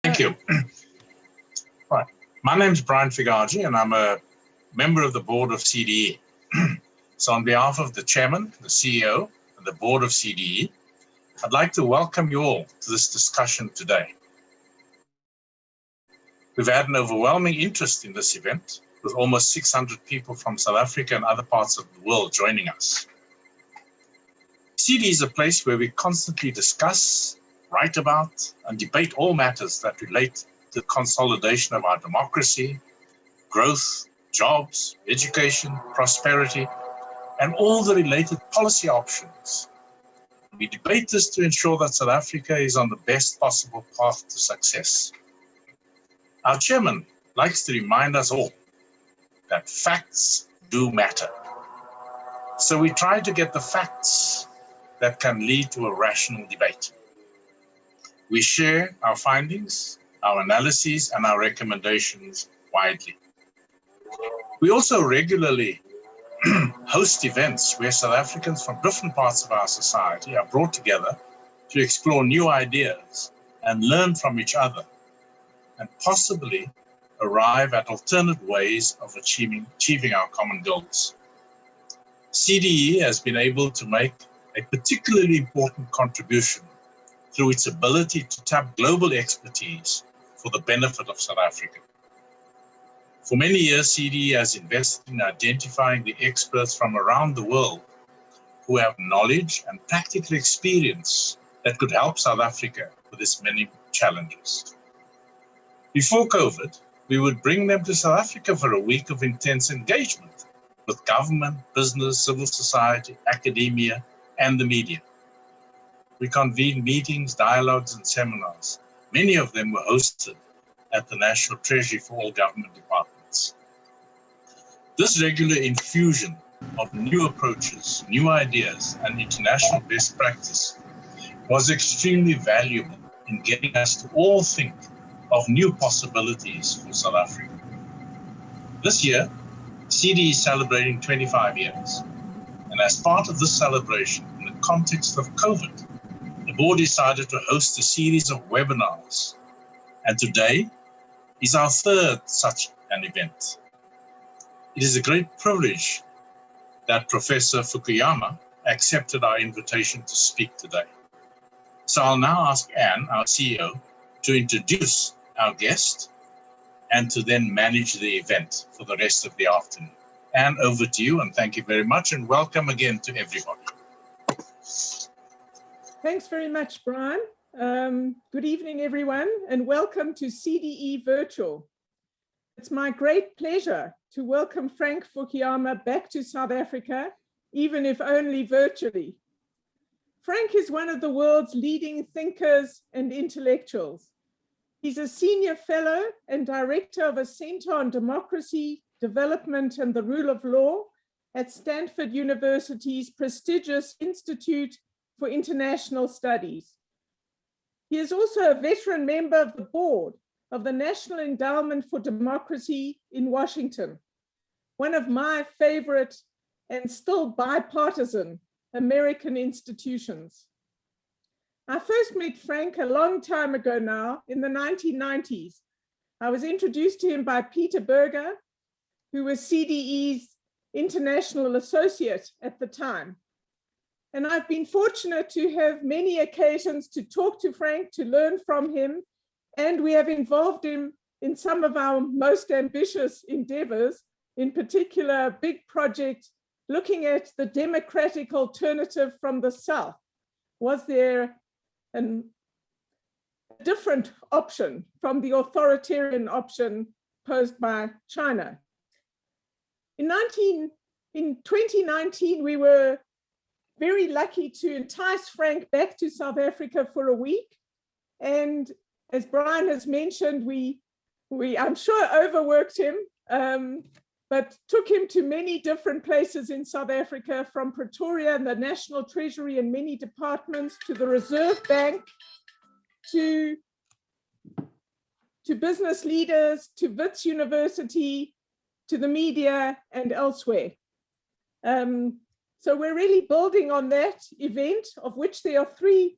Thank you. Right. My name is Brian Figaji, and I'm a member of the board of CDE. So on behalf of the chairman, the CEO, and the board of CDE, I'd like to welcome you all to this discussion today. We've had an overwhelming interest in this event, with almost 600 people from South Africa and other parts of the world joining us. CDE is a place where we constantly discuss, write about, and debate all matters that relate to the consolidation of our democracy, growth, jobs, education, prosperity, and all the related policy options. We debate this to ensure that South Africa is on the best possible path to success. Our chairman likes to remind us all that facts do matter. So we try to get the facts that can lead to a rational debate. We share our findings, our analyses, and our recommendations widely. We also regularly host events where South Africans from different parts of our society are brought together to explore new ideas and learn from each other, and possibly arrive at alternate ways of achieving our common goals. CDE has been able to make a particularly important contribution through its ability to tap global expertise for the benefit of South Africa. For many years, CDE has invested in identifying the experts from around the world who have knowledge and practical experience that could help South Africa with its many challenges. Before COVID, we would bring them to South Africa for a week of intense engagement with government, business, civil society, academia, and the media. We convened meetings, dialogues, and seminars. Many of them were hosted at the National Treasury for all government departments. This regular infusion of new approaches, new ideas, and international best practice was extremely valuable in getting us to all think of new possibilities for South Africa. This year, CDE is celebrating 25 years. And as part of this celebration, in the context of COVID, the board decided to host a series of webinars. And today is our third such an event. It is a great privilege that Professor Fukuyama accepted our invitation to speak today. So I'll now ask Ann, our CEO, to introduce our guest and to then manage the event for the rest of the afternoon. Ann, over to you, and thank you very much, and welcome again to everybody. Thanks very much, Brian. Good evening, everyone, and welcome to CDE Virtual. It's my great pleasure to welcome Frank Fukuyama back to South Africa, even if only virtually. Frank is one of the world's leading thinkers and intellectuals. He's a senior fellow and director of a Center on Democracy, Development, and the Rule of Law at Stanford University's prestigious Institute for International Studies. He is also a veteran member of the board of the National Endowment for Democracy in Washington, one of my favorite and still bipartisan American institutions. I first met Frank a long time ago now, in the 1990s. I was introduced to him by Peter Berger, who was CDE's international associate at the time. And I've been fortunate to have many occasions to talk to Frank, to learn from him, and we have involved him in some of our most ambitious endeavors, in particular, a big project looking at the democratic alternative from the South. Was there a different option from the authoritarian option posed by China? In 2019, we were very lucky to entice Frank back to South Africa for a week. And as Brian has mentioned, we I'm sure overworked him, but took him to many different places in South Africa, from Pretoria and the National Treasury and many departments, to the Reserve Bank, to business leaders, to Wits University, to the media and elsewhere. So we're really building on that event, of which there are 3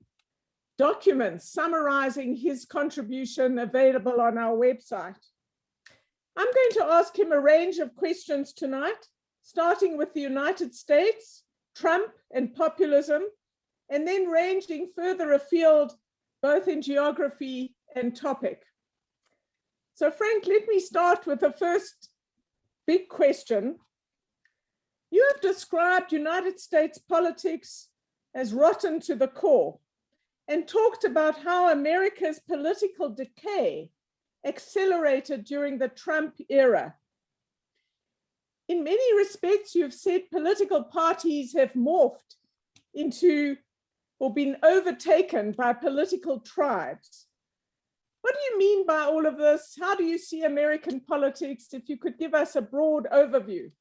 documents summarizing his contribution available on our website. I'm going to ask him a range of questions tonight, starting with the United States, Trump and populism, and then ranging further afield, both in geography and topic. So Frank, let me start with the first big question. You have described United States politics as rotten to the core and talked about how America's political decay accelerated during the Trump era. In many respects, you've said political parties have morphed into or been overtaken by political tribes. What do you mean by all of this? How do you see American politics? If you could give us a broad overview.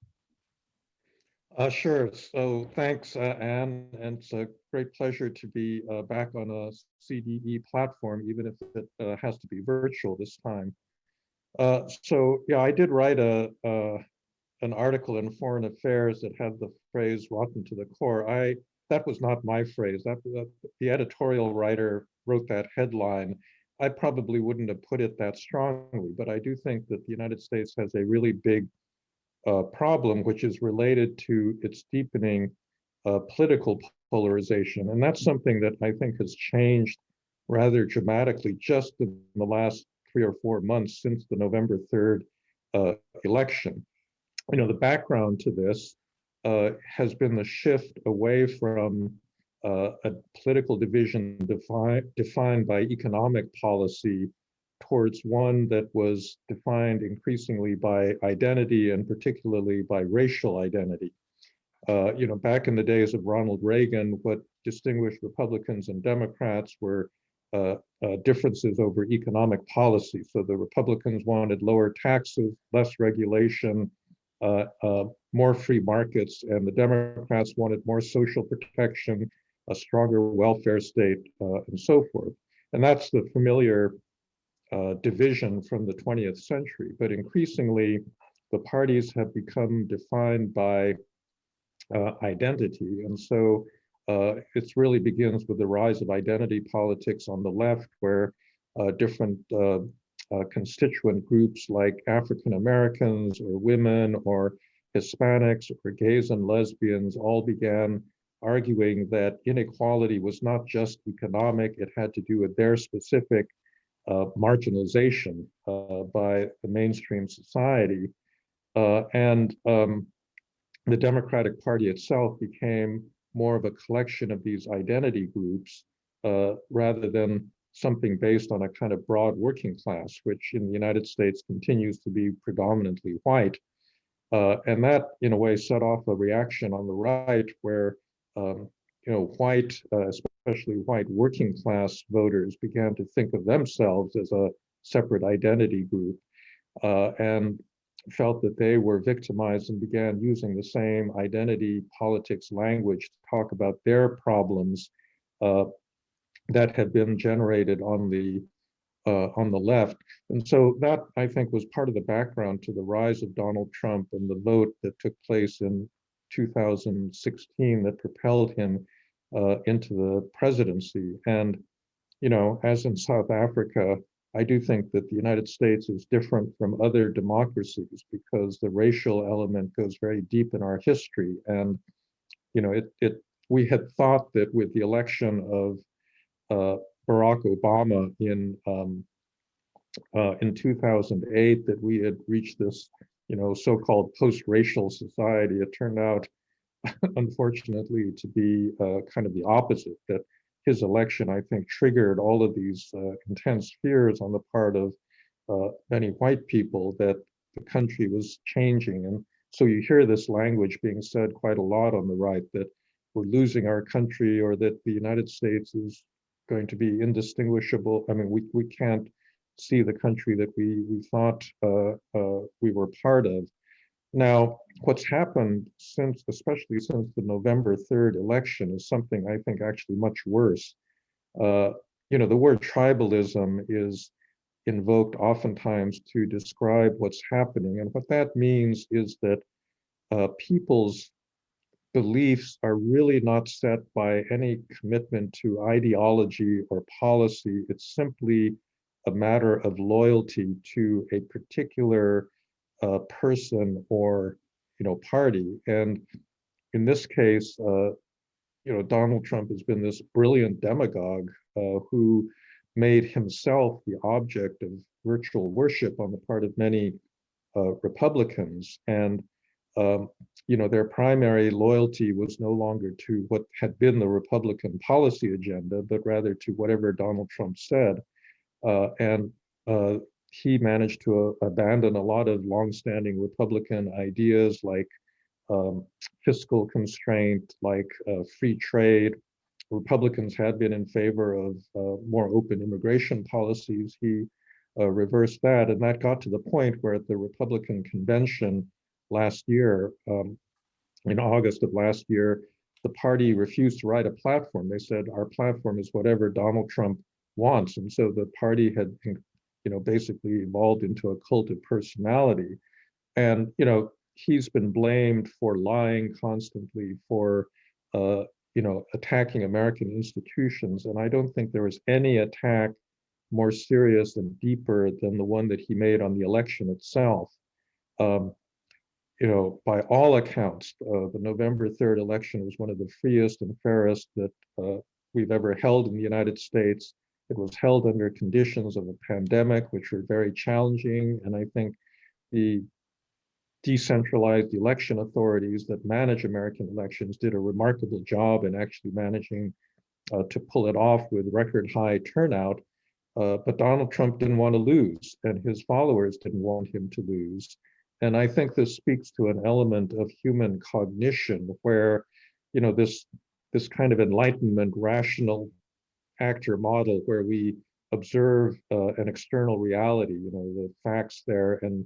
Sure. So thanks, Anne. And it's a great pleasure to be back on a CDE platform, even if it has to be virtual this time. So yeah, I did write an article in Foreign Affairs that had the phrase "rotten to the core." That was not my phrase. The editorial writer wrote that headline. I probably wouldn't have put it that strongly, but I do think that the United States has a really big problem, which is related to its deepening political polarization. And that's something that I think has changed rather dramatically just in the last 3 or 4 months since the November 3rd election. You know, the background to this has been the shift away from a political division defined by economic policy towards one that was defined increasingly by identity and particularly by racial identity. You know, back in the days of Ronald Reagan, what distinguished Republicans and Democrats were differences over economic policy. So the Republicans wanted lower taxes, less regulation, more free markets, and the Democrats wanted more social protection, a stronger welfare state, and so forth. And that's the familiar division from the 20th century. But increasingly, the parties have become defined by identity. And so it really begins with the rise of identity politics on the left, where different constituent groups like African Americans or women or Hispanics or gays and lesbians all began arguing that inequality was not just economic, it had to do with their specific marginalization by the mainstream society. And the Democratic Party itself became more of a collection of these identity groups rather than something based on a kind of broad working class, which in the United States continues to be predominantly white. And that, in a way, set off a reaction on the right where, you know, white, especially white working class voters began to think of themselves as a separate identity group and felt that they were victimized and began using the same identity politics language to talk about their problems that had been generated on the left. And so that, I think, was part of the background to the rise of Donald Trump and the vote that took place in 2016 that propelled him into the presidency. And, you know, as in South Africa, I do think that the United States is different from other democracies because the racial element goes very deep in our history. And, you know, we had thought that with the election of Barack Obama in 2008 that we had reached this, you know, so-called post-racial society. It turned out, unfortunately, to be kind of the opposite, that his election, I think, triggered all of these intense fears on the part of many white people that the country was changing. And so you hear this language being said quite a lot on the right, that we're losing our country or that the United States is going to be indistinguishable. I mean, we can't see the country that we thought we were part of. Now, what's happened since, especially since the November 3rd election, is something I think actually much worse. You know, the word tribalism is invoked oftentimes to describe what's happening. And what that means is that people's beliefs are really not set by any commitment to ideology or policy. It's simply a matter of loyalty to a particular person or party. And in this case, Donald Trump has been this brilliant demagogue who made himself the object of virtual worship on the part of many Republicans. And their primary loyalty was no longer to what had been the Republican policy agenda, but rather to whatever Donald Trump said. And he managed to abandon a lot of longstanding Republican ideas like fiscal constraint, like free trade. Republicans had been in favor of more open immigration policies. He reversed that, and that got to the point where at the Republican convention last year, in August of last year, the party refused to write a platform. They said, our platform is whatever Donald Trump wants. And so the party had, basically evolved into a cult of personality. And, he's been blamed for lying constantly, for, attacking American institutions. And I don't think there was any attack more serious and deeper than the one that he made on the election itself. By all accounts, the November 3rd election was one of the freest and fairest that we've ever held in the United States. It was held under conditions of a pandemic, which were very challenging. And I think the decentralized election authorities that manage American elections did a remarkable job in actually managing to pull it off with record high turnout. But Donald Trump didn't want to lose, and his followers didn't want him to lose. And I think this speaks to an element of human cognition where, this kind of enlightenment, rational actor model where we observe an external reality, the facts there, and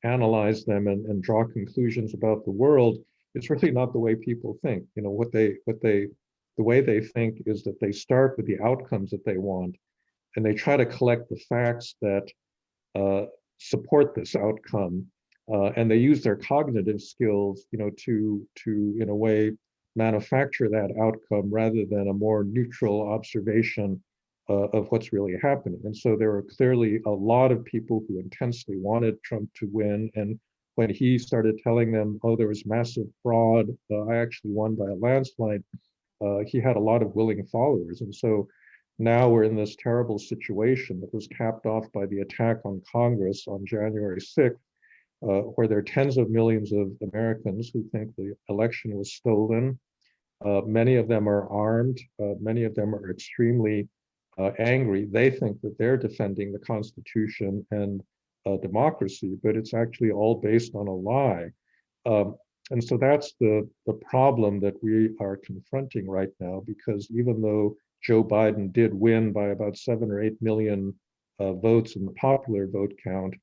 analyze them and draw conclusions about the world. It's really not the way people think. The way they think is that they start with the outcomes that they want, and they try to collect the facts that support this outcome. And they use their cognitive skills, to in a way manufacture that outcome rather than a more neutral observation of what's really happening. And so there were clearly a lot of people who intensely wanted Trump to win. And when he started telling them, oh, there was massive fraud, I actually won by a landslide, he had a lot of willing followers. And so now we're in this terrible situation that was capped off by the attack on Congress on January 6th, where there are tens of millions of Americans who think the election was stolen. Many of them are armed. Many of them are extremely angry. They think that they're defending the Constitution and democracy, but it's actually all based on a lie. And so that's the problem that we are confronting right now, because even though Joe Biden did win by about 7 or 8 million votes in the popular vote count,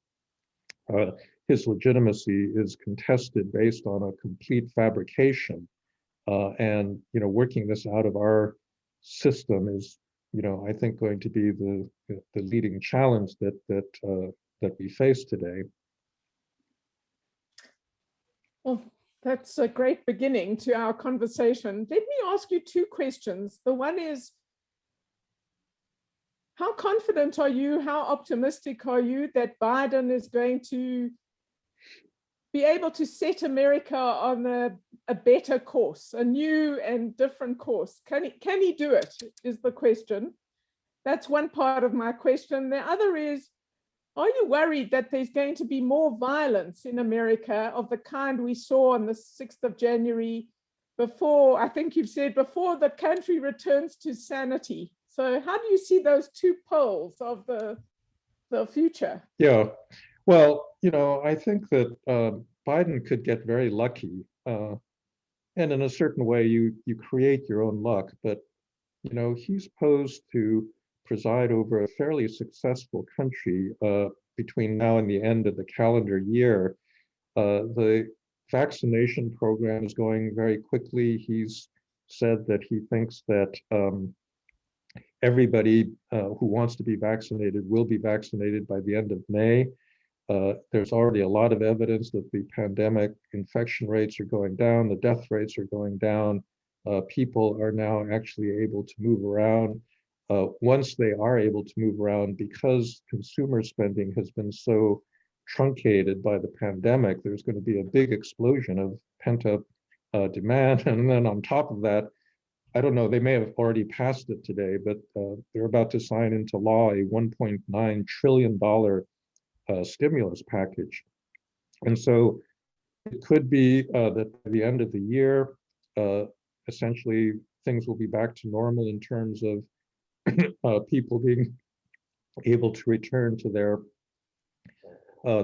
his legitimacy is contested based on a complete fabrication. And working this out of our system is, I think, going to be the leading challenge that we face today. Well, that's a great beginning to our conversation. Let me ask you two questions. The one is, how confident are you, how optimistic are you that Biden is going to be able to set America on a better course, a new and different course? Can he do it, is the question. That's one part of my question. The other is, are you worried that there's going to be more violence in America of the kind we saw on the 6th of January before, I think you've said, before the country returns to sanity? So how do you see those two poles of the future? Yeah, well, I think that Biden could get very lucky. And in a certain way, you create your own luck. But, he's posed to preside over a fairly successful country between now and the end of the calendar year. The vaccination program is going very quickly. He's said that he thinks that everybody who wants to be vaccinated will be vaccinated by the end of May. There's already a lot of evidence that the pandemic infection rates are going down, the death rates are going down. People are now actually able to move around. Once they are able to move around, because consumer spending has been so truncated by the pandemic, there's going to be a big explosion of pent-up demand. And then on top of that, I don't know, they may have already passed it today, but they're about to sign into law a $1.9 trillion stimulus package. And so it could be that by the end of the year, essentially things will be back to normal in terms of people being able to return to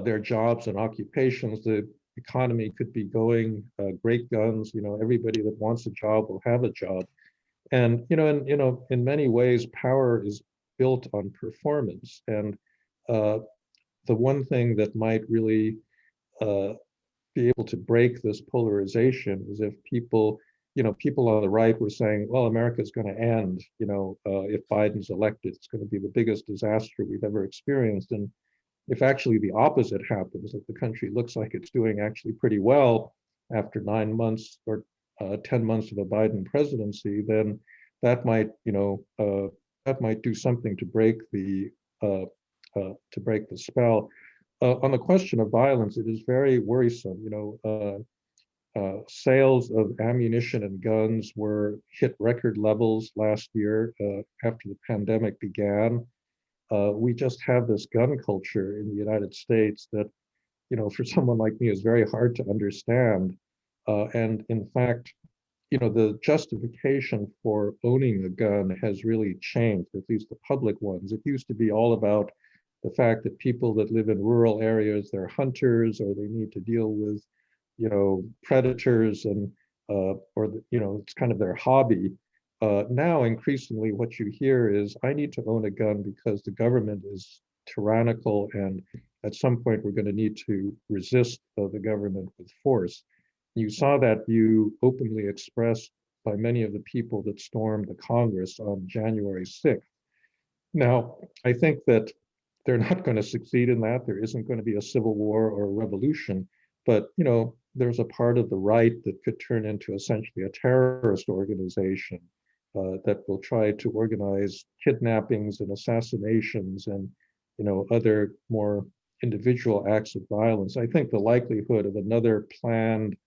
their jobs and occupations. The economy could be going great guns. Everybody that wants a job will have a job. And in many ways, power is built on performance. And the one thing that might really be able to break this polarization is if people on the right were saying, well, America's going to end, if Biden's elected, it's going to be the biggest disaster we've ever experienced. And if actually the opposite happens, if the country looks like it's doing actually pretty well after 9 months or 10 months of a Biden presidency, then that might do something to break the spell. On the question of violence, it is very worrisome. Sales of ammunition and guns hit record levels last year after the pandemic began. We just have this gun culture in the United States that, for someone like me is very hard to understand. And in fact, the justification for owning a gun has really changed, at least the public ones. It used to be all about the fact that people that live in rural areas, they're hunters, or they need to deal with, predators, and it's kind of their hobby. Now, increasingly, what you hear is, I need to own a gun because the government is tyrannical, and at some point we're going to need to resist the government with force. You saw that view openly expressed by many of the people that stormed the Congress on January 6th. Now, I think that they're not going to succeed in that. There isn't going to be a civil war or a revolution, but there's a part of the right that could turn into essentially a terrorist organization that will try to organize kidnappings and assassinations and other more individual acts of violence. I think the likelihood of another planned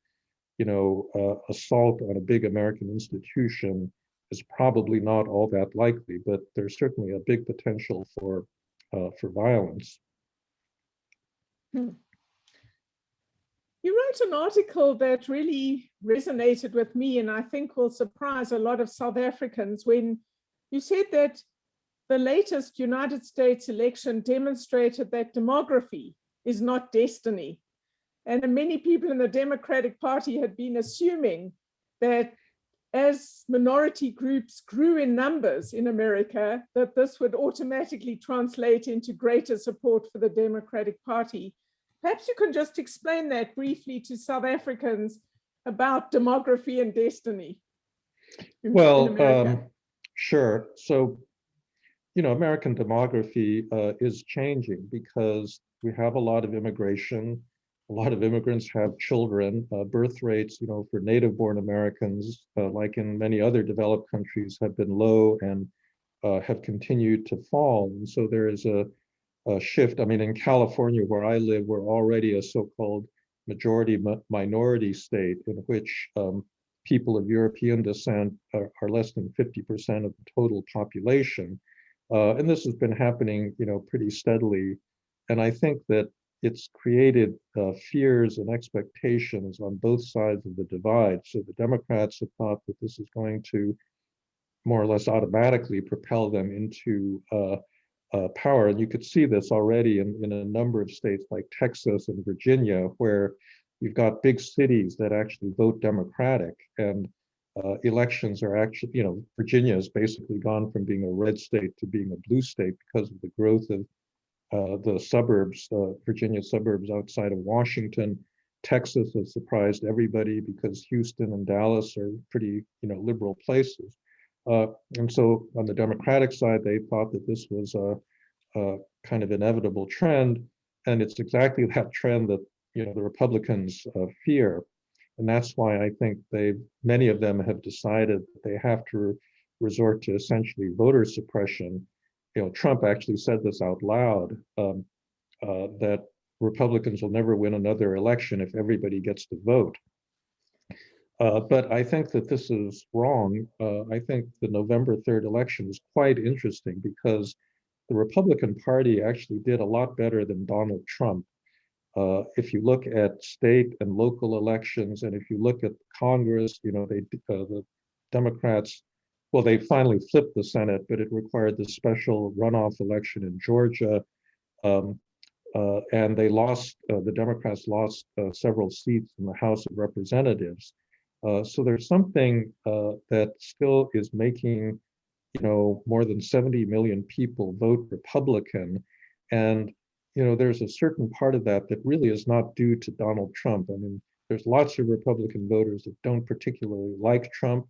assault on a big American institution is probably not all that likely, but there's certainly a big potential for violence. You wrote an article that really resonated with me, and I think will surprise a lot of South Africans, when you said that the latest United States election demonstrated that demography is not destiny. And many people in the Democratic Party had been assuming that as minority groups grew in numbers in America, that this would automatically translate into greater support for the Democratic Party. Perhaps you can just explain that briefly to South Africans about demography and destiny. Well, sure. So, American demography is changing because we have a lot of immigration. A lot of immigrants have children. Birth rates, for native-born Americans, like in many other developed countries, have been low and have continued to fall. And so there is a shift. I mean, in California, where I live, we're already a so-called majority minority state in which people of European descent are less than 50% of the total population. And this has been happening, pretty steadily. And I think that it's created fears and expectations on both sides of the divide. So the Democrats have thought that this is going to more or less automatically propel them into power. And you could see this already in a number of states like Texas and Virginia, where you've got big cities that actually vote Democratic, and elections are actually, Virginia has basically gone from being a red state to being a blue state because of the growth of the suburbs, Virginia suburbs outside of Washington. Texas has surprised everybody because Houston and Dallas are pretty, liberal places. And so on the Democratic side, they thought that this was a kind of inevitable trend. and it's exactly that trend that the Republicans fear, and that's why I think many of them have decided that they have to resort to essentially voter suppression. Trump actually said this out loud, that Republicans will never win another election if everybody gets to vote. But I think that this is wrong. I think the November 3rd election is quite interesting because the Republican Party actually did a lot better than Donald Trump. If you look at state and local elections, and if you look at Congress, the Democrats, well, they finally flipped the Senate, but it required the special runoff election in Georgia. And the Democrats lost several seats in the House of Representatives. So there's something that still is making, more than 70 million people vote Republican. And, there's a certain part of that that really is not due to Donald Trump. I mean, there's lots of Republican voters that don't particularly like Trump,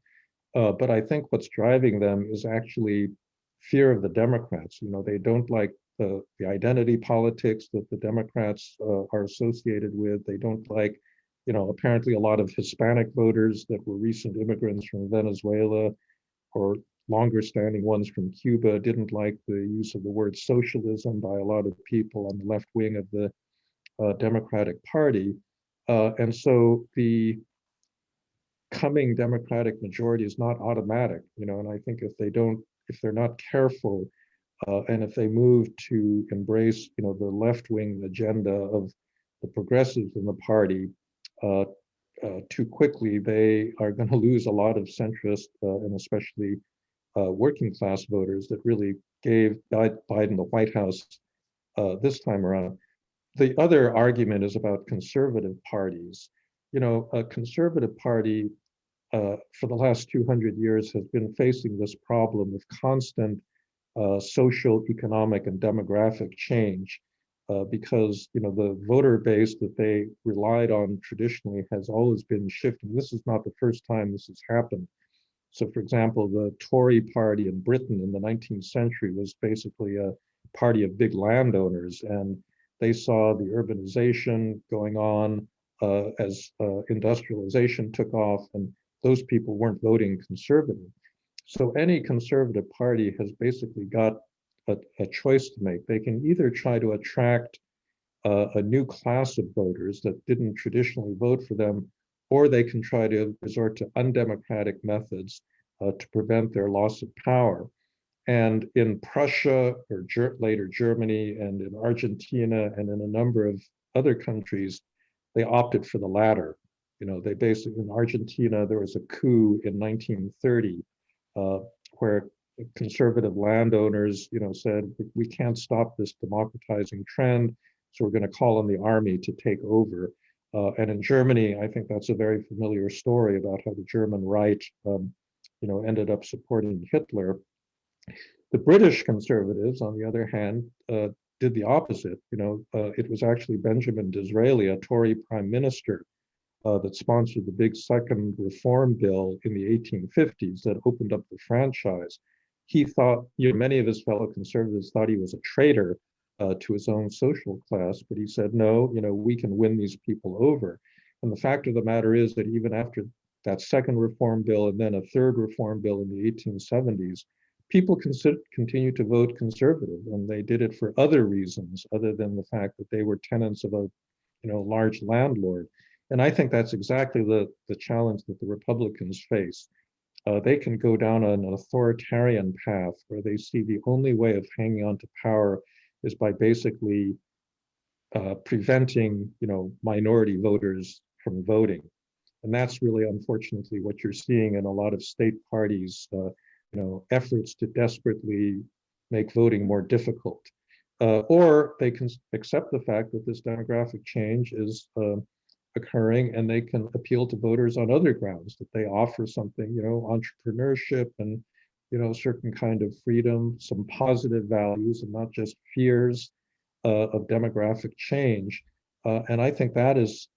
but I think what's driving them is actually fear of the Democrats. They don't like the identity politics that the Democrats are associated with. They don't like, apparently a lot of Hispanic voters that were recent immigrants from Venezuela or longer standing ones from Cuba didn't like the use of the word socialism by a lot of people on the left wing of the Democratic Party. And so the coming Democratic majority is not automatic, and I think if they're not careful, and if they move to embrace, the left-wing agenda of the progressives in the party too quickly, they are going to lose a lot of centrist and especially working class voters that really gave Biden the White House this time around. The other argument is about conservative parties. A conservative party for the last 200 years has been facing this problem of constant social, economic, and demographic change because the voter base that they relied on traditionally has always been shifting. This is not the first time this has happened. So, for example, the Tory party in Britain in the 19th century was basically a party of big landowners, and they saw the urbanization going on as industrialization took off, and those people weren't voting conservative. So any conservative party has basically got a choice to make. They can either try to attract a new class of voters that didn't traditionally vote for them, or they can try to resort to undemocratic methods to prevent their loss of power. And in Prussia, or later Germany, and in Argentina, and in a number of other countries, they opted for the latter. They basically, in Argentina, there was a coup in 1930 where conservative landowners, said, we can't stop this democratizing trend, so we're going to call on the army to take over. And in Germany, I think that's a very familiar story about how the German right, ended up supporting Hitler. The British conservatives, on the other hand, did the opposite. It was actually Benjamin Disraeli, a Tory prime minister, that sponsored the big second reform bill in the 1850s that opened up the franchise. He thought, many of his fellow conservatives thought he was a traitor to his own social class, but he said, no, we can win these people over. And the fact of the matter is that even after that second reform bill and then a third reform bill in the 1870s, people continued to vote conservative, and they did it for other reasons other than the fact that they were tenants of a large landlord. And I think that's exactly the challenge that the Republicans face. They can go down an authoritarian path where they see the only way of hanging on to power is by basically preventing, minority voters from voting. And that's really, unfortunately, what you're seeing in a lot of state parties, efforts to desperately make voting more difficult. Or they can accept the fact that this demographic change is occurring, and they can appeal to voters on other grounds, that they offer something, entrepreneurship and, certain kind of freedom, some positive values and not just fears of demographic change. And I think that is,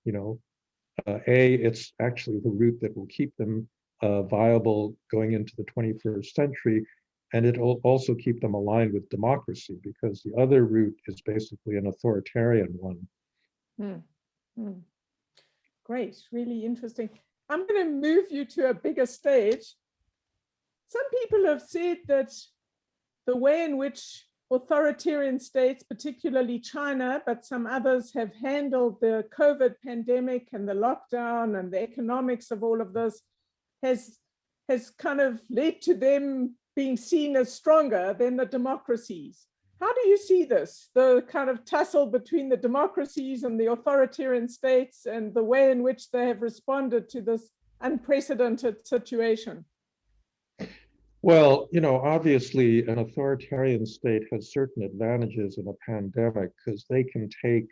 it's actually the route that will keep them viable going into the 21st century. and it'll also keep them aligned with democracy, because the other route is basically an authoritarian one. Hmm. Hmm. Great, really interesting. I'm going to move you to a bigger stage. Some people have said that the way in which authoritarian states, particularly China, but some others, have handled the COVID pandemic and the lockdown and the economics of all of this has kind of led to them being seen as stronger than the democracies. How do you see this, the kind of tussle between the democracies and the authoritarian states and the way in which they have responded to this unprecedented situation? Well, obviously an authoritarian state has certain advantages in a pandemic, because they can take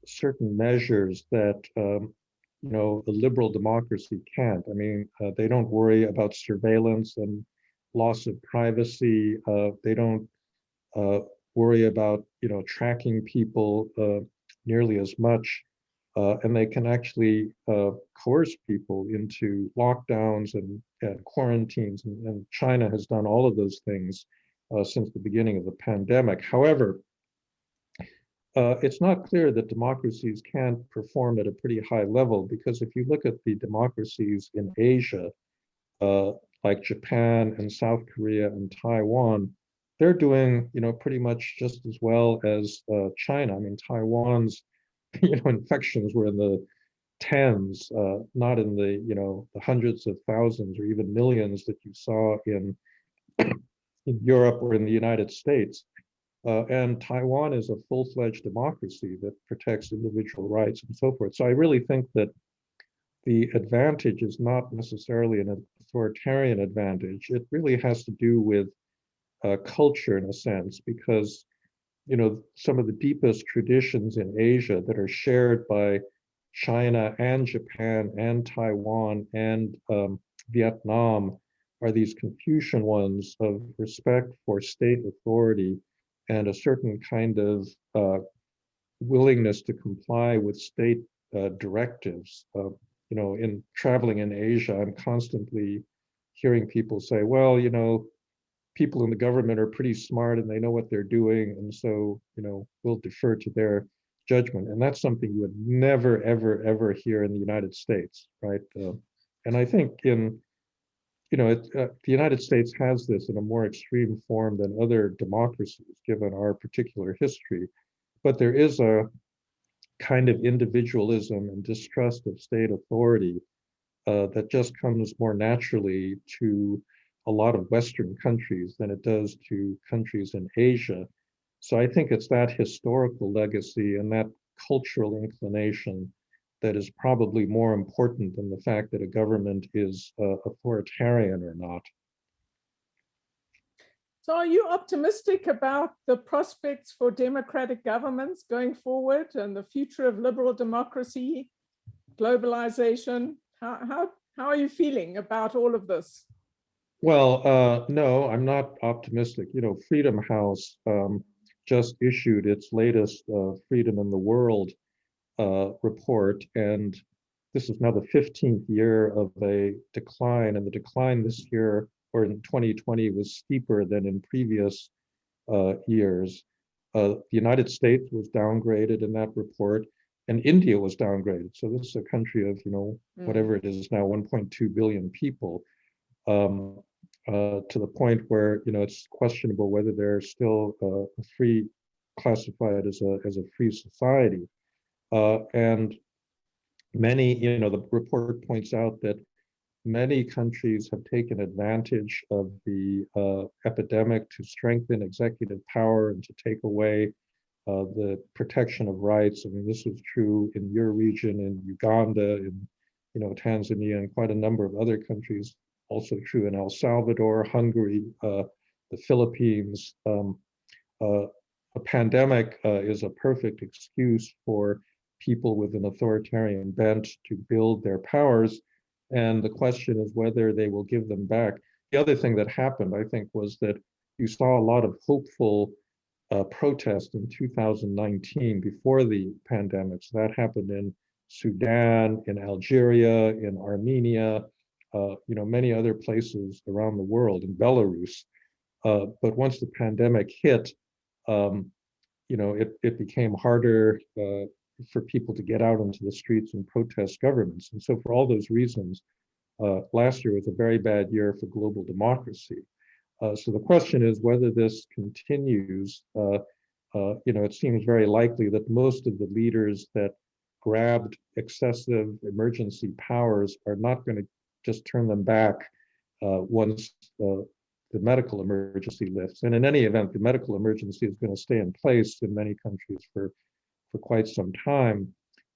certain measures that, the liberal democracy can't. I mean, they don't worry about surveillance and loss of privacy. They don't worry about, tracking people nearly as much. And they can actually coerce people into lockdowns and quarantines. And China has done all of those things since the beginning of the pandemic. However, it's not clear that democracies can't perform at a pretty high level, because if you look at the democracies in Asia, like Japan and South Korea and Taiwan, they're doing, pretty much just as well as China. I mean, Taiwan's infections were in the tens, not in the, the hundreds of thousands or even millions that you saw in Europe or in the United States. And Taiwan is a full-fledged democracy that protects individual rights and so forth. So I really think that the advantage is not necessarily an authoritarian advantage. It really has to do with culture in a sense, because some of the deepest traditions in Asia that are shared by China and Japan and Taiwan and Vietnam are these Confucian ones of respect for state authority and a certain kind of willingness to comply with state directives. In traveling in Asia, I'm constantly hearing people say, well, people in the government are pretty smart and they know what they're doing, and so we'll defer to their judgment. And that's something you would never, ever, ever hear in the United States, right? And I think the United States has this in a more extreme form than other democracies, given our particular history. But there is a kind of individualism and distrust of state authority that just comes more naturally to a lot of Western countries than it does to countries in Asia. So I think it's that historical legacy and that cultural inclination that is probably more important than the fact that a government is authoritarian or not. So are you optimistic about the prospects for democratic governments going forward and the future of liberal democracy, globalization? How are you feeling about all of this? Well, no, I'm not optimistic. Freedom House just issued its latest Freedom in the World report, and this is now the 15th year of a decline, and the decline this year or in 2020 was steeper than in previous years. The United States was downgraded in that report, and India was downgraded. So this is a country of, whatever it is now, 1.2 billion people, to the point where, it's questionable whether they're still classified as a free society. And many, the report points out that many countries have taken advantage of the epidemic to strengthen executive power and to take away the protection of rights. I mean, this was true in your region, in Uganda, in Tanzania, and quite a number of other countries. Also true in El Salvador, Hungary, the Philippines. A pandemic is a perfect excuse for people with an authoritarian bent to build their powers. And the question is whether they will give them back. The other thing that happened, I think, was that you saw a lot of hopeful protest in 2019 before the pandemic. So that happened in Sudan, in Algeria, in Armenia, many other places around the world, in Belarus. But once the pandemic hit, it became harder for people to get out into the streets and protest governments. And so for all those reasons, last year was a very bad year for global democracy. So the question is whether this continues. It seems very likely that most of the leaders that grabbed excessive emergency powers are not going to just turn them back once the medical emergency lifts. And in any event, the medical emergency is going to stay in place in many countries for quite some time.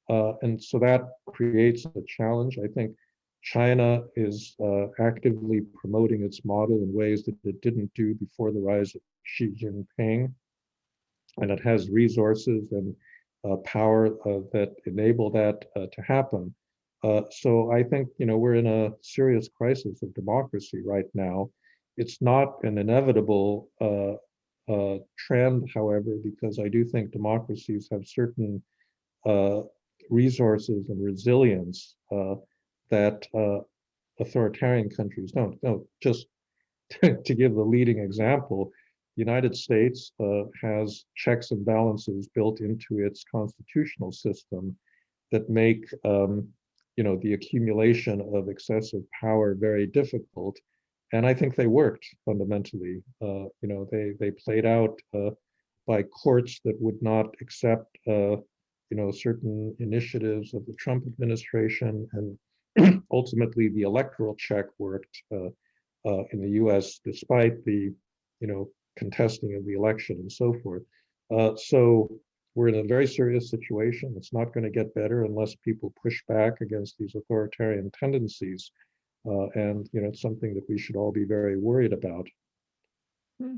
And so that creates a challenge. I think China is actively promoting its model in ways that it didn't do before the rise of Xi Jinping. And it has resources and power that enable that to happen. So I think, we're in a serious crisis of democracy right now. It's not an inevitable trend, however, because I do think democracies have certain resources and resilience that authoritarian countries don't. No, just to give the leading example, the United States has checks and balances built into its constitutional system that make the accumulation of excessive power very difficult. And I think they worked fundamentally. They played out by courts that would not accept certain initiatives of the Trump administration, and ultimately the electoral check worked in the U.S. despite the contesting of the election and so forth. So we're in a very serious situation. It's not going to get better unless people push back against these authoritarian tendencies. And it's something that we should all be very worried about. Let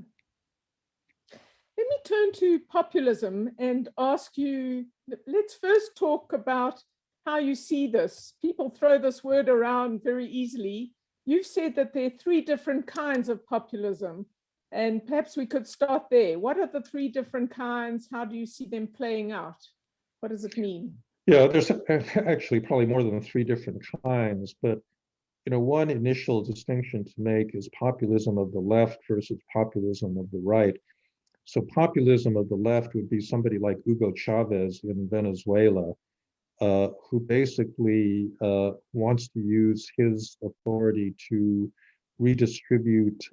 me turn to populism and ask you, let's first talk about how you see this. People throw this word around very easily. You've said that there are three different kinds of populism, and perhaps we could start there. What are the three different kinds? How do you see them playing out? What does it mean? Yeah, there's actually probably more than three different kinds, but one initial distinction to make is populism of the left versus populism of the right. So populism of the left would be somebody like Hugo Chavez in Venezuela, who basically wants to use his authority to redistribute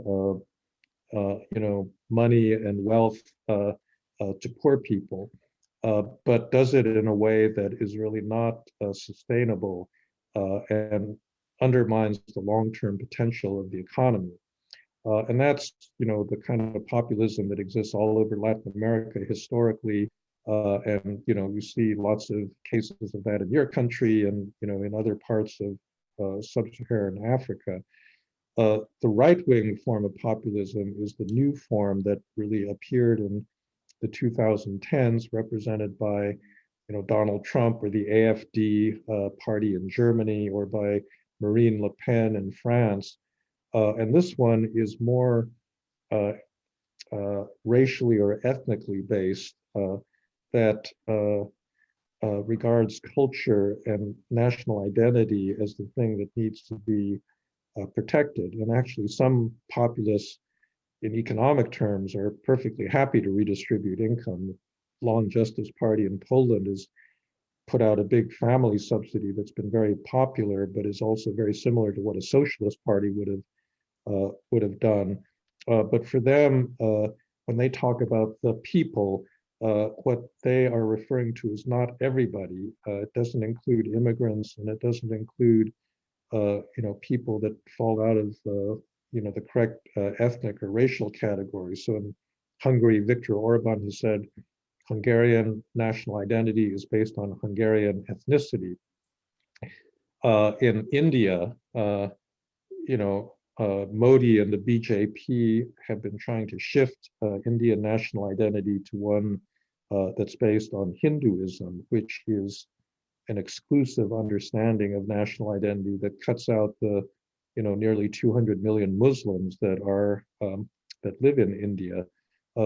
money and wealth to poor people, but does it in a way that is really not sustainable and undermines the long-term potential of the economy. And that's, the kind of populism that exists all over Latin America historically. And, you see lots of cases of that in your country and, in other parts of sub-Saharan Africa. The right-wing form of populism is the new form that really appeared in the 2010s, represented by, Donald Trump or the AfD party in Germany, or by Marine Le Pen in France. And this one is more racially or ethnically based, that regards culture and national identity as the thing that needs to be protected. And actually, some populists in economic terms are perfectly happy to redistribute income. The Long Justice Party in Poland has put out a big family subsidy that's been very popular, but is also very similar to what a socialist party would have done. But for them, when they talk about the people, what they are referring to is not everybody. It doesn't include immigrants, and it doesn't include people that fall out of the correct ethnic or racial categories. So in Hungary, Viktor Orban has said Hungarian national identity is based on Hungarian ethnicity. In India, Modi and the BJP have been trying to shift Indian national identity to one that's based on Hinduism, which is an exclusive understanding of national identity that cuts out the nearly 200 million Muslims that live in India.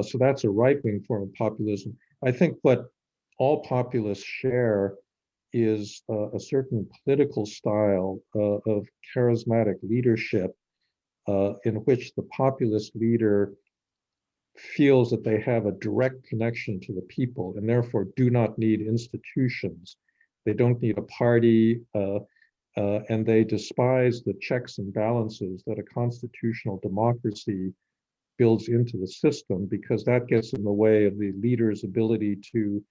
So that's a right-wing form of populism. I think what all populists share is a certain political style of charismatic leadership in which the populist leader feels that they have a direct connection to the people and therefore do not need institutions. They don't need a party, and they despise the checks and balances that a constitutional democracy builds into the system, because that gets in the way of the leader's ability to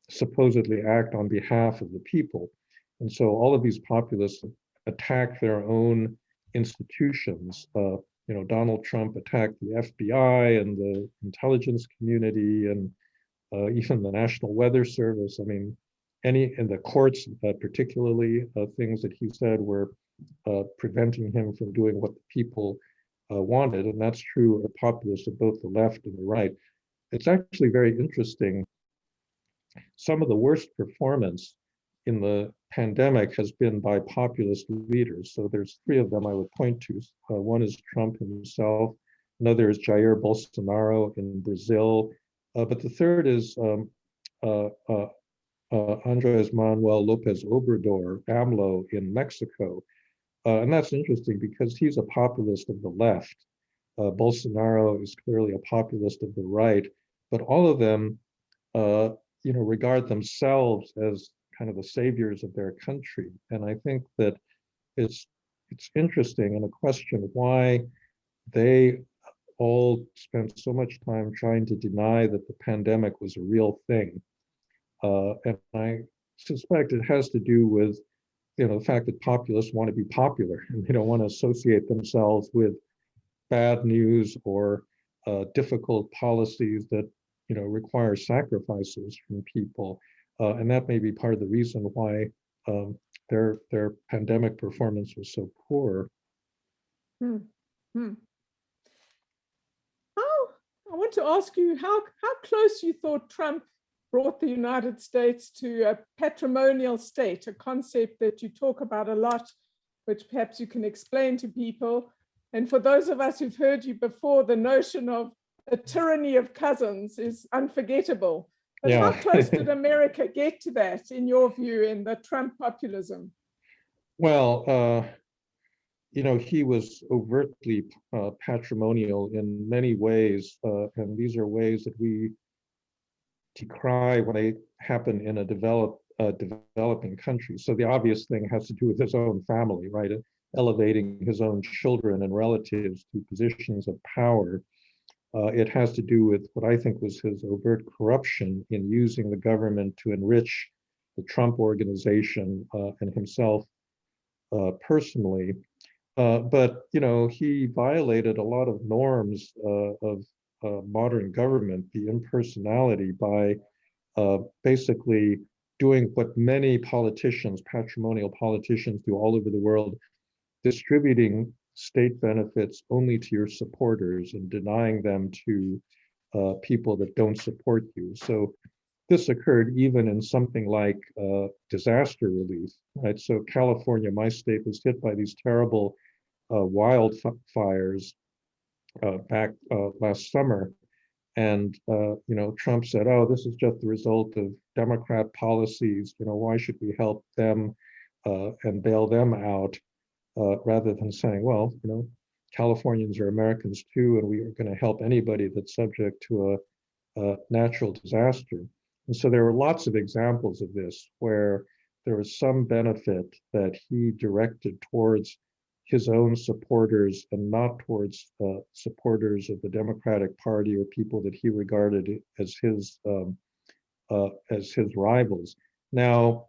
supposedly act on behalf of the people. And so all of these populists attack their own institutions. Donald Trump attacked the FBI and the intelligence community and even the National Weather Service. I mean, in the courts, particularly, things that he said were preventing him from doing what the people wanted. And that's true of populists of both the left and the right. It's actually very interesting. Some of the worst performance in the pandemic has been by populist leaders. So there's three of them I would point to. One is Trump himself. Another is Jair Bolsonaro in Brazil. But the third is Andres Manuel Lopez Obrador, AMLO, in Mexico. And that's interesting because he's a populist of the left. Bolsonaro is clearly a populist of the right. But all of them regard themselves as kind of the saviors of their country. And I think that it's interesting and a question why they all spent so much time trying to deny that the pandemic was a real thing. And I suspect it has to do with the fact that populists want to be popular and they don't want to associate themselves with bad news or difficult policies that require sacrifices from people. And that may be part of the reason why their pandemic performance was so poor. I want to ask you how close you thought Trump brought the United States to a patrimonial state, a concept that you talk about a lot, which perhaps you can explain to people. And for those of us who've heard you before, the notion of a tyranny of cousins is unforgettable. But how close did America get to that, in your view, in the Trump populism? Well, he was overtly patrimonial in many ways, and these are ways that we decry when they happen in a developing country. So the obvious thing has to do with his own family, right? Elevating his own children and relatives to positions of power. It has to do with what I think was his overt corruption in using the government to enrich the Trump organization and himself personally. But he violated a lot of norms of modern government, the impersonality, by basically doing what many politicians, patrimonial politicians, do all over the world, distributing state benefits only to your supporters and denying them to people that don't support you. So this occurred even in something like disaster relief, right? So California, my state, was hit by these terrible wildfires back last summer. And, Trump said, oh, this is just the result of Democrat policies. Why should we help them and bail them out? Rather than saying, well, Californians are Americans too, and we are going to help anybody that's subject to a natural disaster. And so there were lots of examples of this where there was some benefit that he directed towards his own supporters and not towards supporters of the Democratic Party or people that he regarded as his rivals. Now,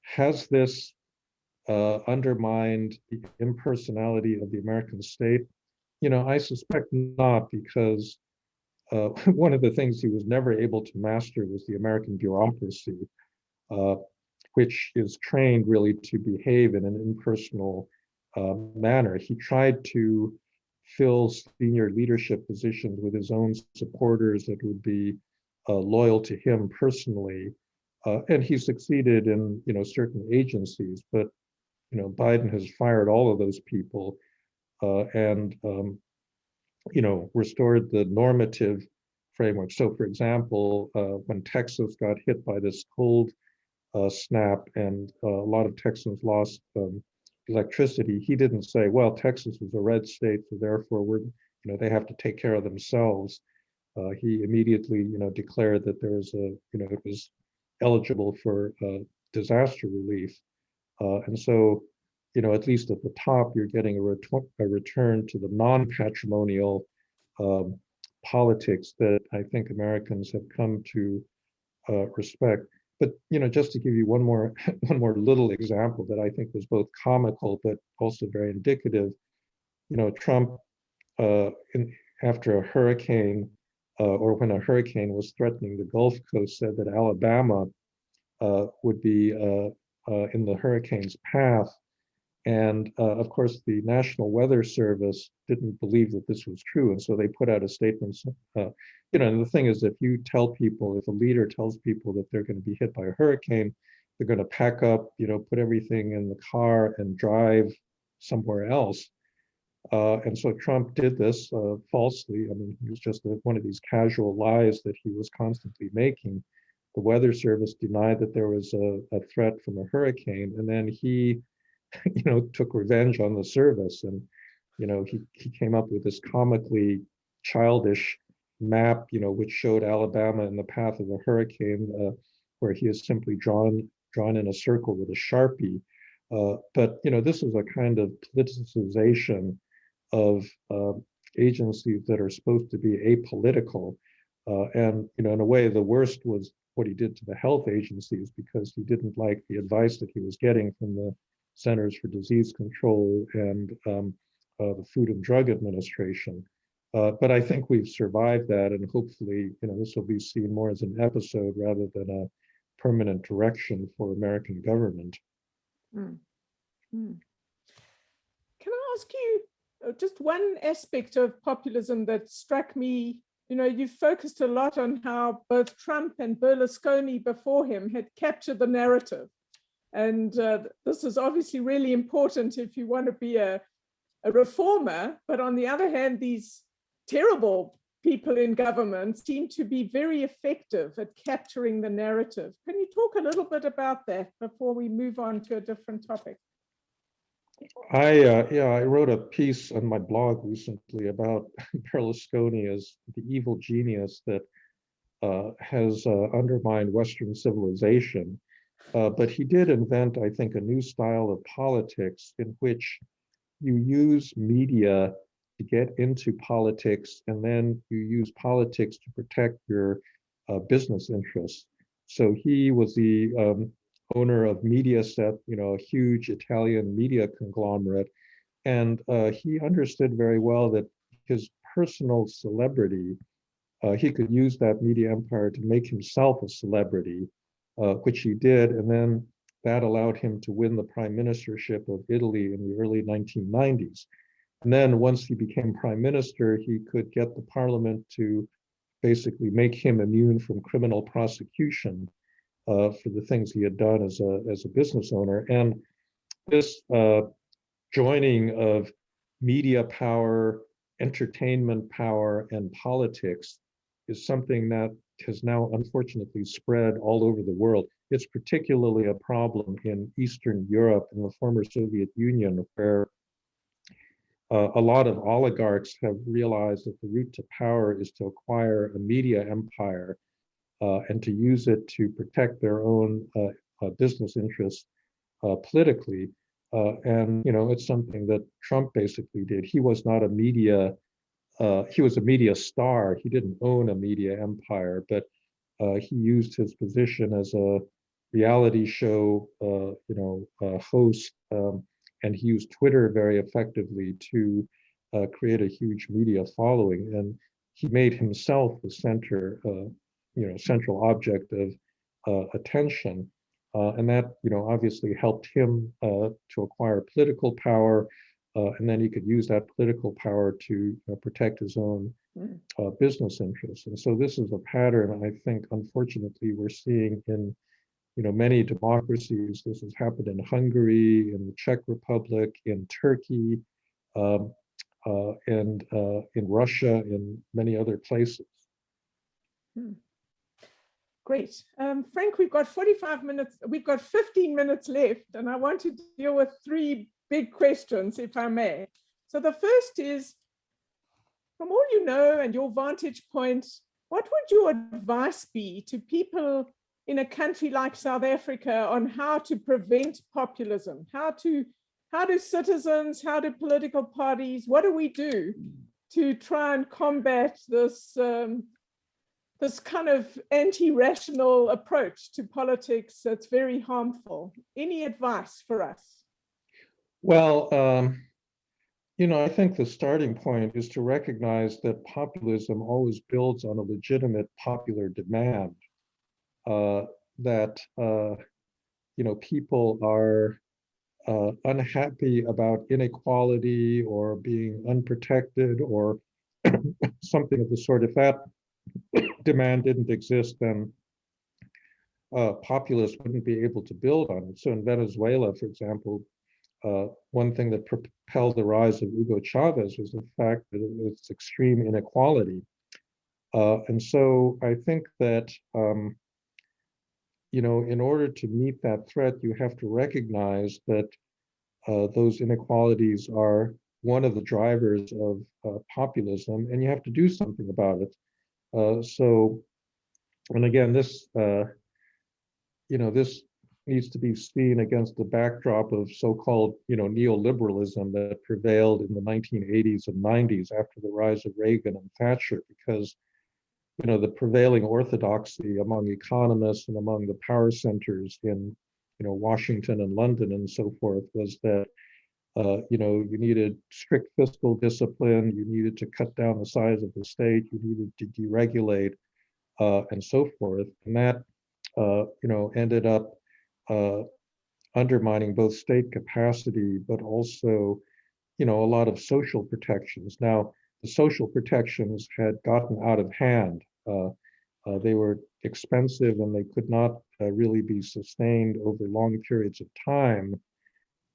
has this undermined the impersonality of the American state? I suspect not, because one of the things he was never able to master was the American bureaucracy, which is trained really to behave in an impersonal manner. He tried to fill senior leadership positions with his own supporters that would be loyal to him personally, and he succeeded in certain agencies. But Biden has fired all of those people and restored the normative framework. So, for example, when Texas got hit by this cold snap and a lot of Texans lost electricity, he didn't say, well, Texas is a red state, so therefore they have to take care of themselves. He immediately, declared that there was it was eligible for disaster relief. And so, at least at the top, you're getting a return to the non-patrimonial politics that I think Americans have come to respect. But just to give you one more little example that I think was both comical but also very indicative, Trump after a hurricane or when a hurricane was threatening the Gulf Coast, said that Alabama would be in the hurricane's path. And of course, the National Weather Service didn't believe that this was true. And so they put out a statement, and the thing is, if a leader tells people that they're going to be hit by a hurricane, they're going to pack up, put everything in the car and drive somewhere else. And so Trump did this falsely. I mean, it was just one of these casual lies that he was constantly making. The Weather Service denied that there was a threat from a hurricane, and then he took revenge on the service. And, he came up with this comically childish map, which showed Alabama in the path of the hurricane, where he has simply drawn in a circle with a Sharpie. But, this is a kind of politicization of agencies that are supposed to be apolitical. And, in a way, the worst was what he did to the health agencies, because he didn't like the advice that he was getting from the Centers for Disease Control and the Food and Drug Administration. But I think we've survived that, and hopefully, this will be seen more as an episode rather than a permanent direction for American government. Mm. Mm. Can I ask you just one aspect of populism that struck me? You've focused a lot on how both Trump and Berlusconi before him had captured the narrative. And this is obviously really important if you want to be a reformer. But on the other hand, these terrible people in government seem to be very effective at capturing the narrative. Can you talk a little bit about that before we move on to a different topic? I wrote a piece on my blog recently about Berlusconi as the evil genius that has undermined Western civilization. But he did invent, I think, a new style of politics in which you use media to get into politics, and then you use politics to protect your business interests. So he was the owner of Mediaset, a huge Italian media conglomerate, and he understood very well that his personal celebrity, he could use that media empire to make himself a celebrity, which he did, and then that allowed him to win the prime ministership of Italy in the early 1990s. And then once he became prime minister, he could get the parliament to basically make him immune from criminal prosecution for the things he had done as a business owner. And this joining of media power, entertainment power, and politics is something that has now unfortunately spread all over the world. It's particularly a problem in Eastern Europe and the former Soviet Union, where a lot of oligarchs have realized that the route to power is to acquire a media empire and to use it to protect their own business interests politically. And it's something that Trump basically did. He was not a media he was a media star. He didn't own a media empire, but he used his position as a reality show, host, and he used Twitter very effectively to create a huge media following. And he made himself the central object of attention, and that obviously helped him to acquire political power. And then he could use that political power to protect his own business interests. And so this is a pattern I think, unfortunately, we're seeing in many democracies. This has happened in Hungary, in the Czech Republic, in Turkey, and in Russia, in many other places. Great. Frank, we've got 45 minutes, we've got 15 minutes left, and I want to deal with three big questions, if I may. So the first is, from all you know and your vantage point, what would your advice be to people in a country like South Africa on how to prevent populism? How do citizens, how do political parties, what do we do to try and combat this, this kind of anti-rational approach to politics that's very harmful? Any advice for us? Well, you know, I think the starting point is to recognize that populism always builds on a legitimate popular demand, that, you know, people are unhappy about inequality or being unprotected or something of the sort. If that demand didn't exist, then populists wouldn't be able to build on it. So in Venezuela, for example, one thing that propelled the rise of Hugo Chavez was the fact that it's extreme inequality. And so I think that, you know, in order to meet that threat, you have to recognize that those inequalities are one of the drivers of populism, and you have to do something about it. So, and again, this, you know, this needs to be seen against the backdrop of so-called, you know, neoliberalism that prevailed in the 1980s and 90s after the rise of Reagan and Thatcher, because, you know, the prevailing orthodoxy among economists and among the power centers in, you know, Washington and London and so forth was that, you know, you needed strict fiscal discipline, you needed to cut down the size of the state, you needed to deregulate, and so forth. And that, you know, ended up undermining both state capacity, but also, you know, a lot of social protections. Now, the social protections had gotten out of hand. They were expensive and they could not really be sustained over long periods of time.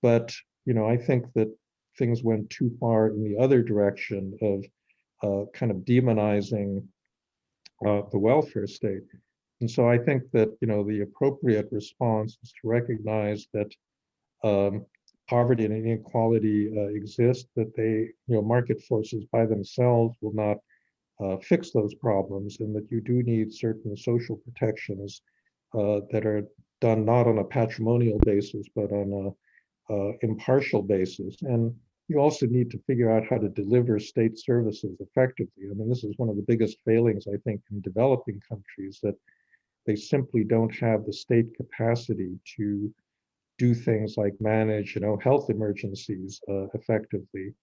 But, you know, I think that things went too far in the other direction of kind of demonizing the welfare state. And so I think that, you know, the appropriate response is to recognize that poverty and inequality exist, that they, you know, market forces by themselves will not fix those problems, and that you do need certain social protections that are done not on a patrimonial basis, but on a impartial basis. And you also need to figure out how to deliver state services effectively. I mean, this is one of the biggest failings, I think, in developing countries, that they simply don't have the state capacity to do things like manage, you know, health emergencies effectively.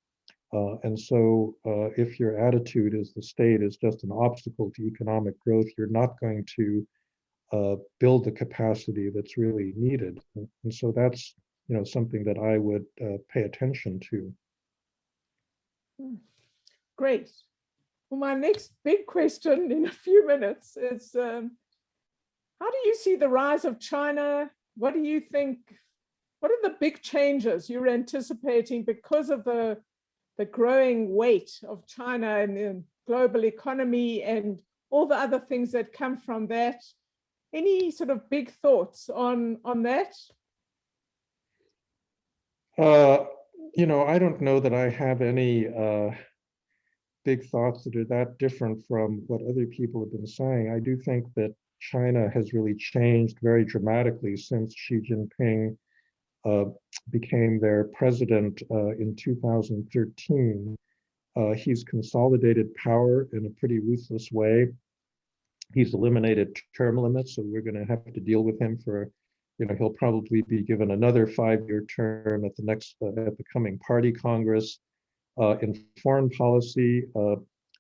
And so if your attitude is the state is just an obstacle to economic growth, you're not going to build the capacity that's really needed. And so that's, you know, something that I would pay attention to. Great. Well, my next big question in a few minutes is, how do you see the rise of China? What do you think, what are the big changes you're anticipating because of the growing weight of China in the global economy and all the other things that come from that? Any sort of big thoughts on that? You know, I don't know that I have any big thoughts that are that different from what other people have been saying. I do think that China has really changed very dramatically since Xi Jinping became their president in 2013. He's consolidated power in a pretty ruthless way. He's eliminated term limits, so we're going to have to deal with him for, you know, he'll probably be given another 5-year term at the next, at the coming party Congress. In foreign policy,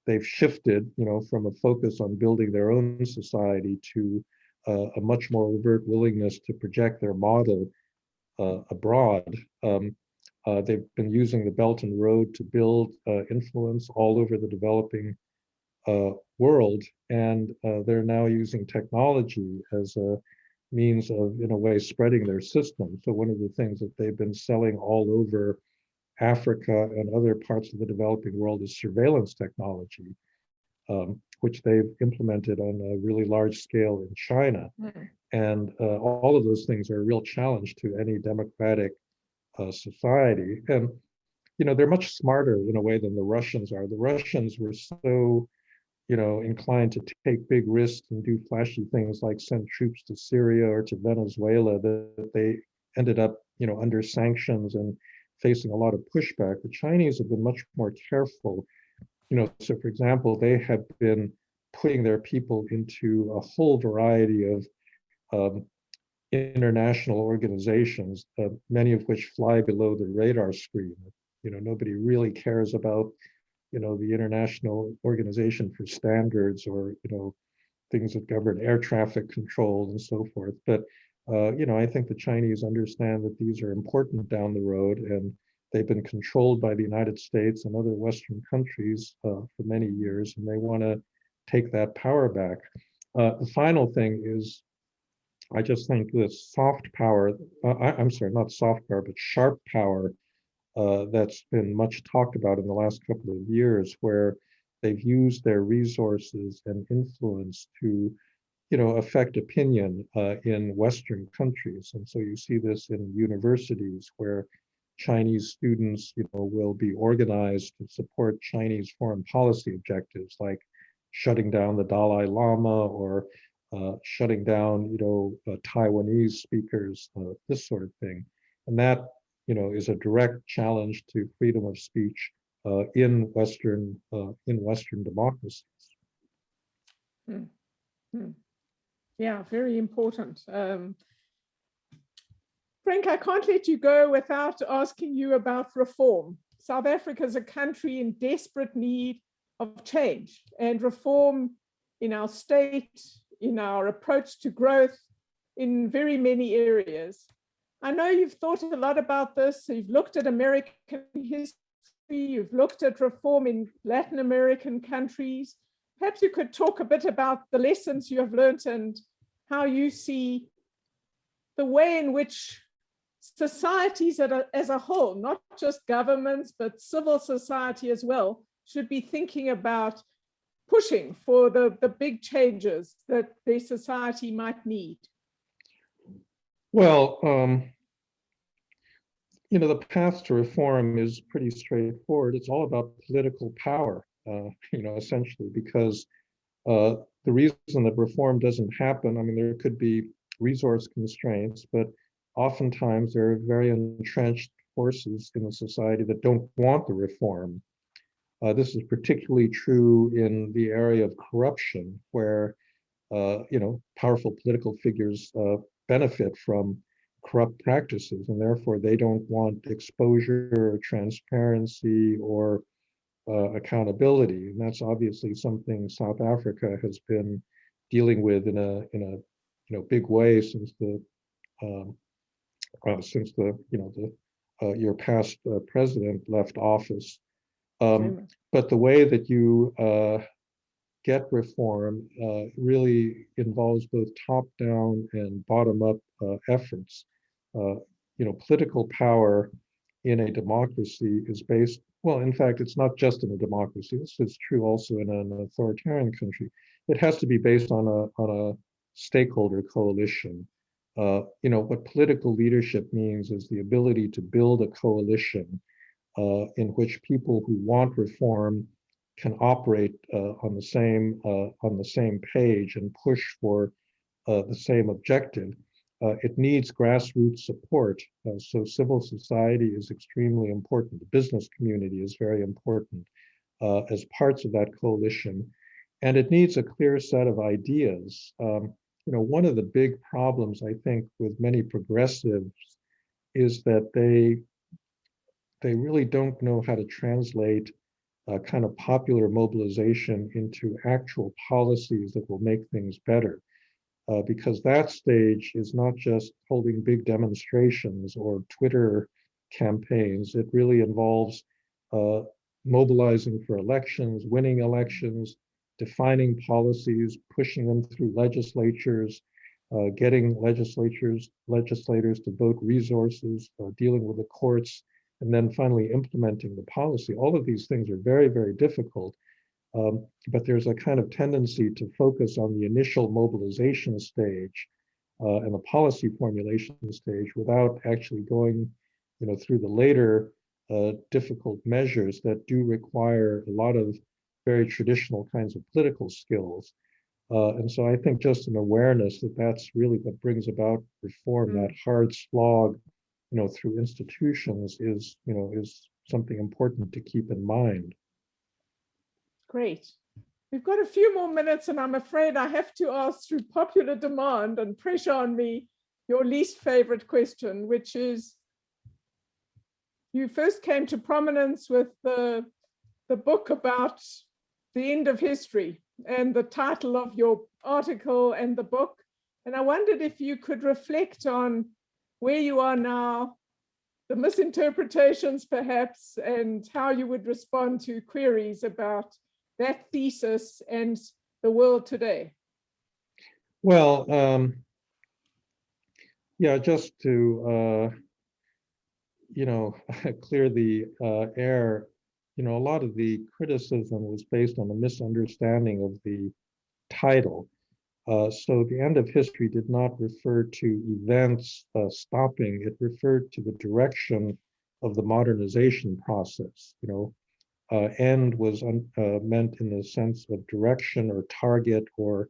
they've shifted, you know, from a focus on building their own society to a much more overt willingness to project their model abroad. They've been using the Belt and Road to build influence all over the developing world, and they're now using technology as a means of, in a way, spreading their system. So one of the things that they've been selling all over Africa and other parts of the developing world is surveillance technology. which they've implemented on a really large scale in China. Mm. And all of those things are a real challenge to any democratic society. And, they're much smarter in a way than the Russians are. The Russians were so, inclined to take big risks and do flashy things like send troops to Syria or to Venezuela that they ended up, under sanctions and facing a lot of pushback. The Chinese have been much more careful. So for example, they have been putting their people into a whole variety of international organizations, many of which fly below the radar screen. Nobody really cares about, the International Organization for Standards or, things that govern air traffic control and so forth. But, I think the Chinese understand that these are important down the road, and they've been controlled by the United States and other Western countries for many years, and they want to take that power back. The final thing is, I just think this soft power, I'm sorry, not soft power, but sharp power that's been much talked about in the last couple of years, where they've used their resources and influence to, affect opinion in Western countries. And so you see this in universities where Chinese students, will be organized to support Chinese foreign policy objectives, like shutting down the Dalai Lama or shutting down, Taiwanese speakers, this sort of thing. And that, is a direct challenge to freedom of speech in Western democracies. Mm. Mm. Yeah, very important. Frank, I can't let you go without asking you about reform. South Africa is a country in desperate need of change and reform in our state, in our approach to growth, in very many areas. I know you've thought a lot about this. You've looked at American history, you've looked at reform in Latin American countries. Perhaps you could talk a bit about the lessons you have learned and how you see the way in which societies as a whole, not just governments, but civil society as well, should be thinking about pushing for the big changes that their society might need. Well, the path to reform is pretty straightforward. It's all about political power, essentially, because the reason that reform doesn't happen, there could be resource constraints, but oftentimes there are very entrenched forces in the society that don't want the reform. This is particularly true in the area of corruption, where powerful political figures benefit from corrupt practices, and therefore they don't want exposure or transparency or accountability. And that's obviously something South Africa has been dealing with in a big way since your past president left office. But the way that you get reform really involves both top-down and bottom-up efforts. Political power in a democracy is based, well, in fact, it's not just in a democracy. This is true also in an authoritarian country. It has to be based on a stakeholder coalition. What political leadership means is the ability to build a coalition in which people who want reform can operate on the same page and push for the same objective. It needs grassroots support. So civil society is extremely important. The business community is very important as parts of that coalition. And it needs a clear set of ideas. One of the big problems, I think, with many progressives is that they really don't know how to translate kind of popular mobilization into actual policies that will make things better. Because that stage is not just holding big demonstrations or Twitter campaigns. It really involves mobilizing for elections, winning elections, defining policies, pushing them through legislatures, getting legislators to vote resources, dealing with the courts, and then finally implementing the policy. All of these things are very, very difficult. But there's a kind of tendency to focus on the initial mobilization stage and the policy formulation stage without actually going, through the later difficult measures that do require a lot of very traditional kinds of political skills. And so I think just an awareness that that's really what brings about reform, that hard slog, through institutions is something important to keep in mind. Great. We've got a few more minutes, and I'm afraid I have to ask, through popular demand and pressure on me, your least favorite question, which is, you first came to prominence with the book about the end of history and the title of your article and the book. And I wondered if you could reflect on where you are now, the misinterpretations perhaps, and how you would respond to queries about that thesis and the world today. Well, yeah, just to, clear the air, a lot of the criticism was based on a misunderstanding of the title. So the end of history did not refer to events stopping. It referred to the direction of the modernization process. End was meant in the sense of direction or target or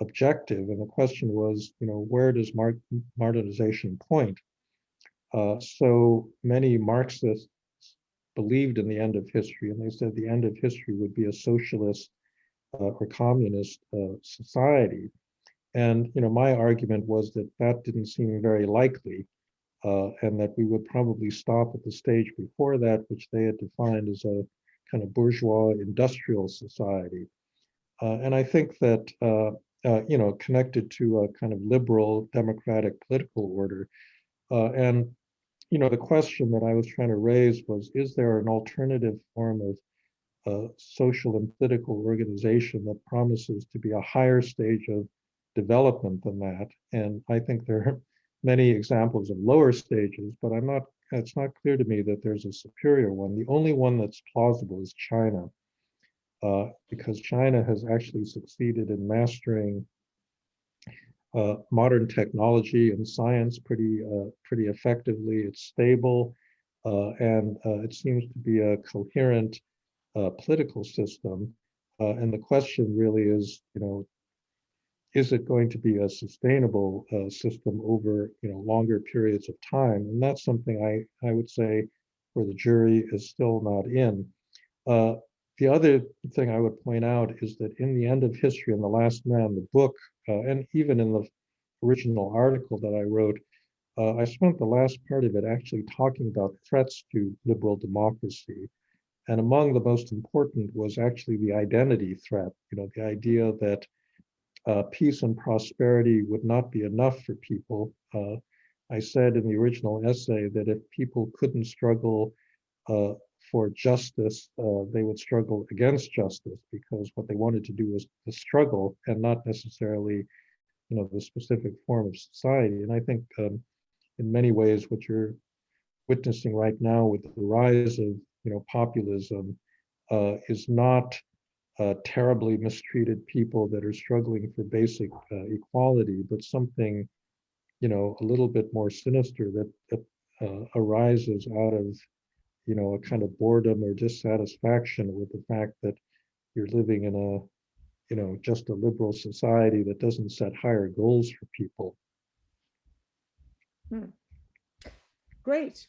objective. And the question was, where does modernization point? So many Marxists believed in the end of history, and they said the end of history would be a socialist or communist society. And my argument was that that didn't seem very likely, and that we would probably stop at the stage before that, which they had defined as a kind of bourgeois industrial society. And I think that connected to a kind of liberal democratic political order. And the question that I was trying to raise was, is there an alternative form of social and political organization that promises to be a higher stage of development than that? And I think there are many examples of lower stages, but it's not clear to me that there's a superior one. The only one that's plausible is China, because China has actually succeeded in mastering modern technology and science pretty effectively. It's stable, and it seems to be a coherent political system. And the question really is, is it going to be a sustainable system over longer periods of time? And that's something I would say where the jury is still not in. The other thing I would point out is that in The End of History and The Last Man, the book, and even in the original article that I wrote, I spent the last part of it actually talking about threats to liberal democracy. And among the most important was actually the identity threat, the idea that peace and prosperity would not be enough for people. I said in the original essay that if people couldn't struggle for justice, they would struggle against justice, because what they wanted to do was to struggle and not necessarily, the specific form of society. And I think in many ways, what you're witnessing right now with the rise of, populism is not terribly mistreated people that are struggling for basic equality, but something, a little bit more sinister that arises out of, a kind of boredom or dissatisfaction with the fact that you're living in a, just a liberal society that doesn't set higher goals for people. Great.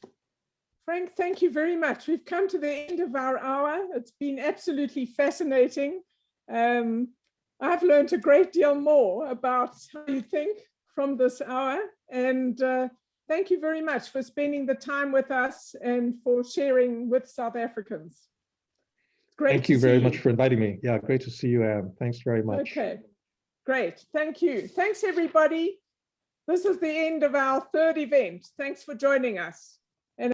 Frank, thank you very much. We've come to the end of our hour. It's been absolutely fascinating. I've learned a great deal more about how you think from this hour. And thank you very much for spending the time with us and for sharing with South Africans. Great. Thank you very much for inviting me. Yeah, great to see you, Ann. Thanks very much. Okay, great. Thank you. Thanks, everybody. This is the end of our third event. Thanks for joining us.